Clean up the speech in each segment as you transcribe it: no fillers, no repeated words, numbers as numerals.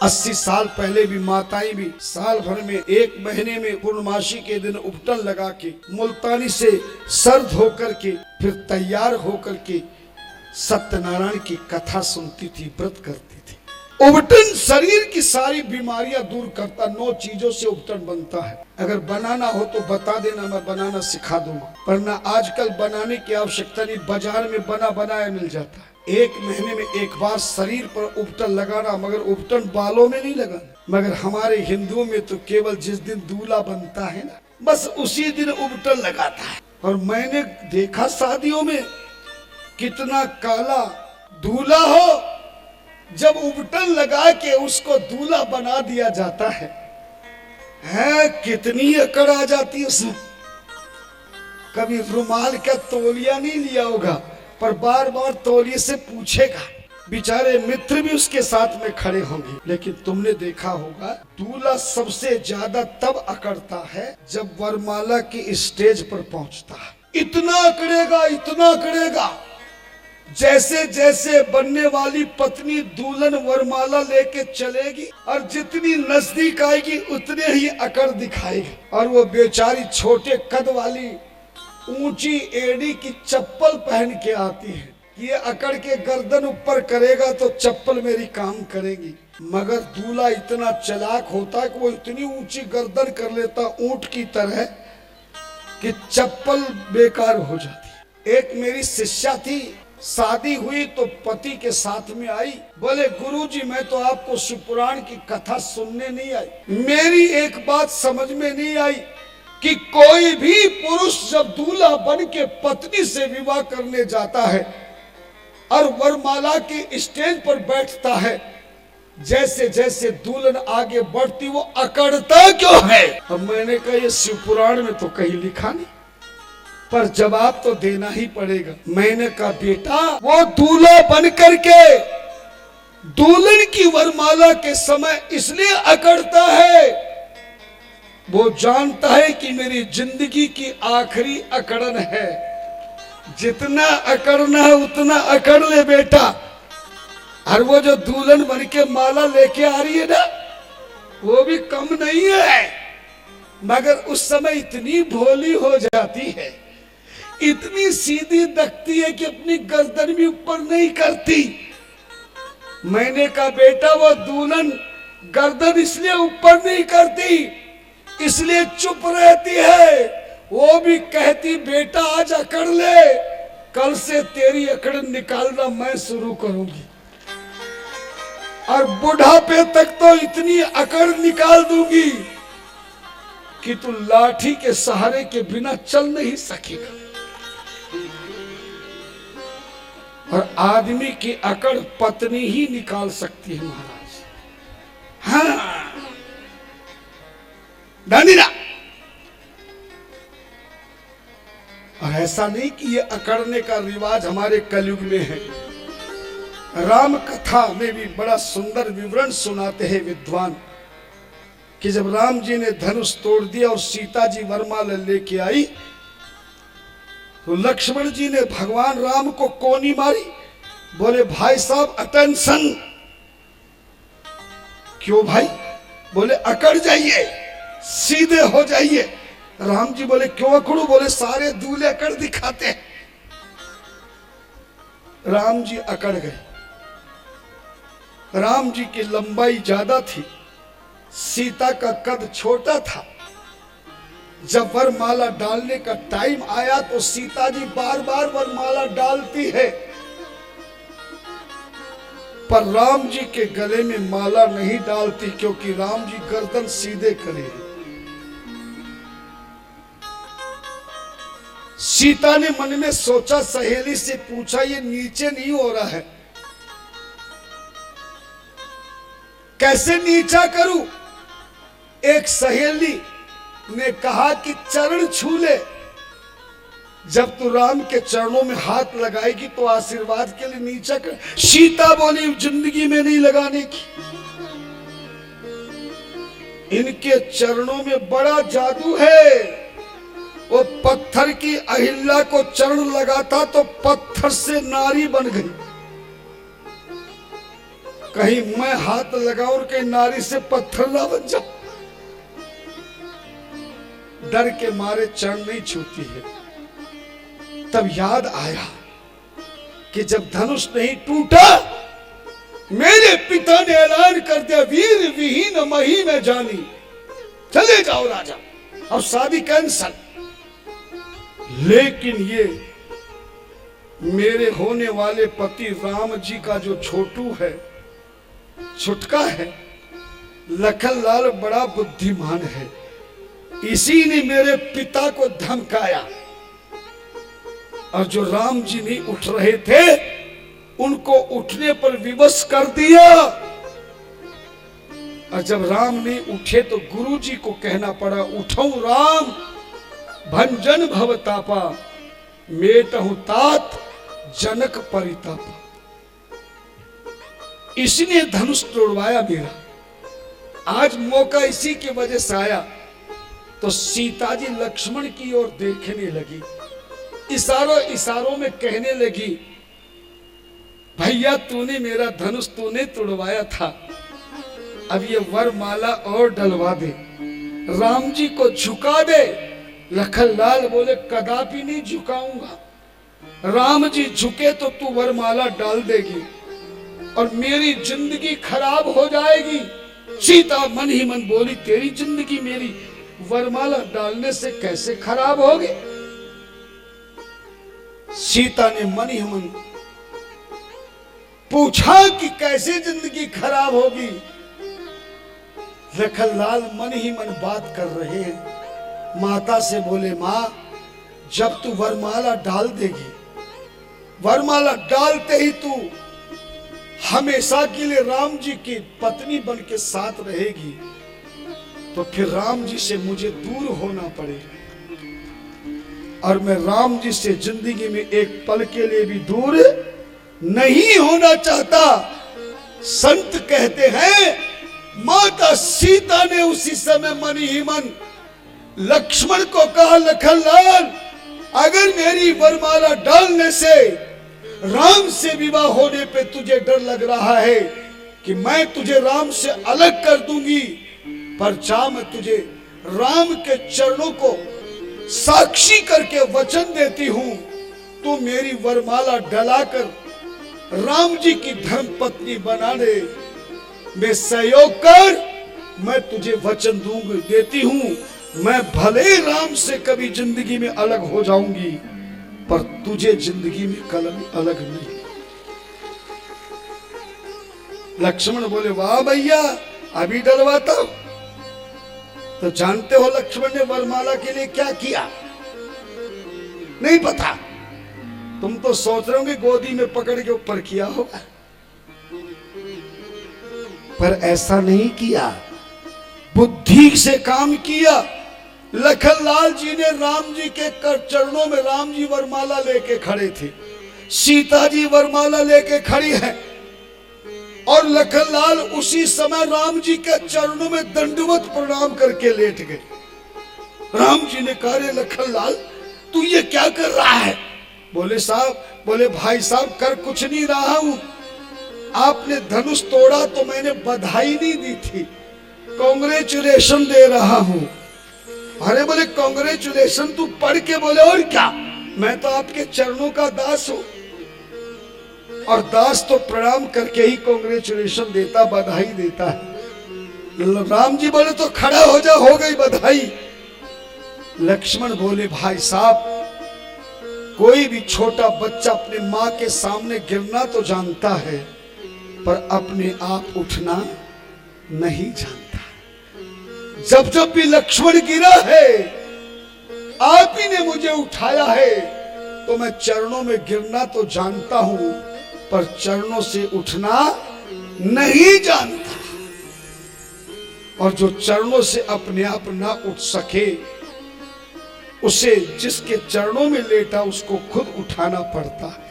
80 साल पहले भी माताएं भी साल भर में 1 महीने में पूर्णमासी के दिन उपटन लगा के मुल्तानी से सर धो कर के फिर तैयार होकर के सत्यनारायण की कथा सुनती थी, व्रत करती थी। उपटन शरीर की सारी बीमारियां दूर करता। 9 चीजों से उपटन बनता है। अगर बनाना हो तो बता देना, मैं बनाना सिखा दूंगा। पर ना आजकल बनाने की आवश्यकता नहीं, बाजार में बना बनाया मिल जाता है। 1 महीने में 1 बार शरीर पर उपटन लगाना, मगर उपटन बालों में नहीं लगाना। मगर हमारे हिंदुओं में तो केवल जिस दिन दूल्हा बनता है ना, बस उसी दिन उपटन लगाता है। और मैंने देखा शादियों में कितना काला दूल्हा हो, जब उपटन लगा के उसको दूल्हा बना दिया जाता है, कितनी अकड़ आ जाती है उसमें। कभी रुमाल का तौलिया नहीं लिया होगा, पर बार बार तौलिए से पूछेगा। बेचारे मित्र भी उसके साथ में खड़े होंगे। लेकिन तुमने देखा होगा दूल्हा सबसे ज्यादा तब अकड़ता है जब वरमाला की स्टेज पर पहुंचता है। इतना अकड़ेगा, इतना अकड़ेगा, जैसे जैसे बनने वाली पत्नी दुल्हन वरमाला लेके चलेगी और जितनी नजदीक आएगी उतने ही अकड़ दिखाएगी। और वो बेचारी छोटे कद वाली ऊंची एड़ी की चप्पल पहन के आती है। ये अकड़ के गर्दन ऊपर करेगा तो चप्पल मेरी काम करेगी। मगर दूल्हा इतना चालाक होता है कि वो इतनी ऊंची गर्दन कर लेता ऊंट की तरह कि चप्पल बेकार हो जाती। एक मेरी शिष्या थी, शादी हुई तो पति के साथ में आई। बोले गुरुजी मैं तो आपको शिवपुराण की कथा सुनने नहीं आई। मेरी एक बात समझ में नहीं आई कि कोई भी पुरुष जब दूल्हा बन के पत्नी से विवाह करने जाता है और वरमाला के स्टेज पर बैठता है, जैसे जैसे दुल्हन आगे बढ़ती वो अकड़ता क्यों है। अब मैंने कहा ये शिवपुराण में तो कहीं लिखा नहीं, पर जवाब तो देना ही पड़ेगा। मैंने कहा बेटा वो दूल्हा बन करके दुल्हन की वरमाला के समय इसलिए अकड़ता है, वो जानता है कि मेरी जिंदगी की आखिरी अकड़न है। जितना अकड़ना है उतना अकड़ ले बेटा। और वो जो दुल्हन बन के माला लेके आ रही है ना, वो भी कम नहीं है। मगर उस समय इतनी भोली हो जाती है, इतनी सीधी दखती है कि अपनी गर्दन भी ऊपर नहीं करती। मैंने कहा बेटा वो दुल्हन गर्दन इसलिए ऊपर नहीं करती, इसलिए चुप रहती है। वो भी कहती बेटा आज अकड़ ले, कल से तेरी अकड़ निकालना मैं शुरू करूंगी और बुढ़ापे तक तो इतनी अकड़ निकाल दूंगी कि तू लाठी के सहारे के बिना चल नहीं सकेगा। और आदमी की अकड़ पत्नी ही निकाल सकती है महाराज। हाँ दानिना। और ऐसा नहीं कि ये अकड़ने का रिवाज हमारे कलयुग में है। राम कथा में भी बड़ा सुंदर विवरण सुनाते हैं विद्वान कि जब राम जी ने धनुष तोड़ दिया और सीता जी वरमाला लेके आई तो लक्ष्मण जी ने भगवान राम को कोनी मारी। बोले भाई साहब अटेंशन। क्यों भाई? बोले अकड़ जाइए, सीधे हो जाइए। राम जी बोले क्यों अकड़ू? बोले सारे दूल्हे अकड़ दिखाते हैं। राम जी अकड़ गए। राम जी की लंबाई ज्यादा थी, सीता का कद छोटा था। जब वरमाला डालने का टाइम आया तो सीता जी बार बार वरमाला डालती है, पर राम जी के गले में माला नहीं डालती, क्योंकि राम जी गर्दन सीधे करे। सीता ने मन में सोचा, सहेली से पूछा ये नीचे नहीं हो रहा है, कैसे नीचा करूं? एक सहेली ने कहा कि चरण छू ले, जब तू राम के चरणों में हाथ लगाएगी तो आशीर्वाद के लिए नीचा कर। सीता बोली जिंदगी में नहीं लगाने की, इनके चरणों में बड़ा जादू है। वो पत्थर की अहिल्या को चरण लगाता तो पत्थर से नारी बन गई। कहीं मैं हाथ लगाऊं और कहीं नारी से पत्थर ना बन जाऊं। डर के मारे चरण नहीं छूती है। तब याद आया कि जब धनुष नहीं टूटा, मेरे पिता ने ऐलान कर दिया, वीर विहीन मही में जानी, चले जाओ राजा, अब शादी कैंसल। लेकिन ये मेरे होने वाले पति राम जी का जो छोटू है, छुटका है, लखनलाल बड़ा बुद्धिमान है, इसी ने मेरे पिता को धमकाया और जो राम जी नहीं उठ रहे थे उनको उठने पर विवश कर दिया। और जब राम नहीं उठे तो गुरु जी को कहना पड़ा, उठो राम भंजन भवतापा, मेटहु तात जनक परितापा। इसने धनुष तोड़वाया मेरा। आज मौका इसी की वजह से आया। तो सीता जी लक्ष्मण की ओर देखने लगी, इशारों इशारों में कहने लगी, भैया तूने मेरा धनुष तूने तोड़वाया था, अब ये वरमाला और डलवा दे, राम जी को झुका दे। लखनलाल बोले कदापि नहीं झुकाऊंगा, राम जी झुके तो तू वरमाला डाल देगी और मेरी जिंदगी खराब हो जाएगी। सीता मन ही मन बोली, तेरी जिंदगी मेरी वरमाला डालने से कैसे खराब होगी। सीता ने मन ही मन पूछा कि कैसे जिंदगी खराब होगी। लखनलाल मन ही मन बात कर रहे हैं। माता से बोले, मां जब तू वरमाला डाल देगी, वरमाला डालते ही तू हमेशा के लिए राम जी की पत्नी बन के साथ रहेगी, तो फिर राम जी से मुझे दूर होना पड़ेगा और मैं राम जी से जिंदगी में एक पल के लिए भी दूर नहीं होना चाहता। संत कहते हैं माता सीता ने उसी समय मन ही मन लक्ष्मण को कहा, लखनलाल अगर मेरी वरमाला डालने से राम से विवाह होने पे तुझे डर लग रहा है कि मैं तुझे राम से अलग कर दूंगी, पर जा मैं तुझे राम के चरणों को साक्षी करके वचन देती हूं, तू मेरी वरमाला डलाकर राम जी की धर्म पत्नी बना दे, मैं सहयोग कर, मैं तुझे वचन दूंगी देती हूं, मैं भले राम से कभी जिंदगी में अलग हो जाऊंगी पर तुझे जिंदगी में कलम अलग नहीं। लक्ष्मण बोले, वाह भैया अभी डलवाता हूं। तो जानते हो लक्ष्मण ने वरमाला के लिए क्या किया? नहीं पता। तुम तो सोच रहे होंगे गोदी में पकड़ के ऊपर किया होगा, पर ऐसा नहीं किया, बुद्धि से काम किया। लखनलाल जी ने राम जी के चरणों में, राम जी वरमाला लेके खड़े थे, सीता जी वरमाला लेके खड़ी है और लखनलाल उसी समय राम जी के चरणों में दंडवत प्रणाम करके लेट गए। राम जी ने कहा, लखनलाल तू ये क्या कर रहा है? बोले भाई साहब कर कुछ नहीं रहा हूं, आपने धनुष तोड़ा तो मैंने बधाई नहीं दी थी, कांग्रेचुलेशन दे रहा हूं। अरे बोले कांग्रेचुलेशन तू पढ़ के बोले और क्या, मैं तो आपके चरणों का दास हूं और दास तो प्रणाम करके ही कांग्रेचुलेशन देता, बधाई देता है। राम जी बोले तो खड़ा हो जा, हो गई बधाई। लक्ष्मण बोले, भाई साहब कोई भी छोटा बच्चा अपने माँ के सामने गिरना तो जानता है पर अपने आप उठना नहीं जानता। जब जब भी लक्ष्मण गिरा है आप ही ने मुझे उठाया है, तो मैं चरणों में गिरना तो जानता हूं पर चरणों से उठना नहीं जानता। और जो चरणों से अपने आप ना उठ सके उसे जिसके चरणों में लेटा उसको खुद उठाना पड़ता है।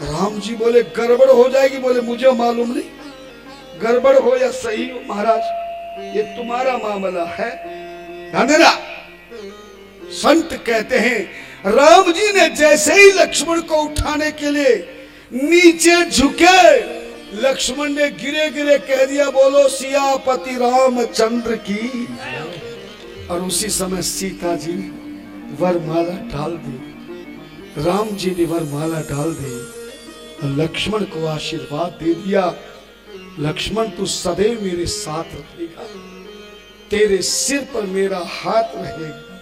राम जी बोले गड़बड़ हो जाएगी। बोले मुझे मालूम नहीं, गड़बड़ हो या सही हो महाराज, ये तुम्हारा मामला है। धनेरा संत कहते हैं राम जी ने जैसे ही लक्ष्मण को उठाने के लिए नीचे झुके, लक्ष्मण ने गिरे गिरे कह दिया, बोलो सियापति रामचंद्र की। और उसी समय सीता जी वरमाला डाल दी, राम जी ने वरमाला डाल दी और लक्ष्मण को आशीर्वाद दे दिया, लक्ष्मण तू सदैव मेरे साथ रहेगा, तेरे सिर पर मेरा हाथ रहेगा।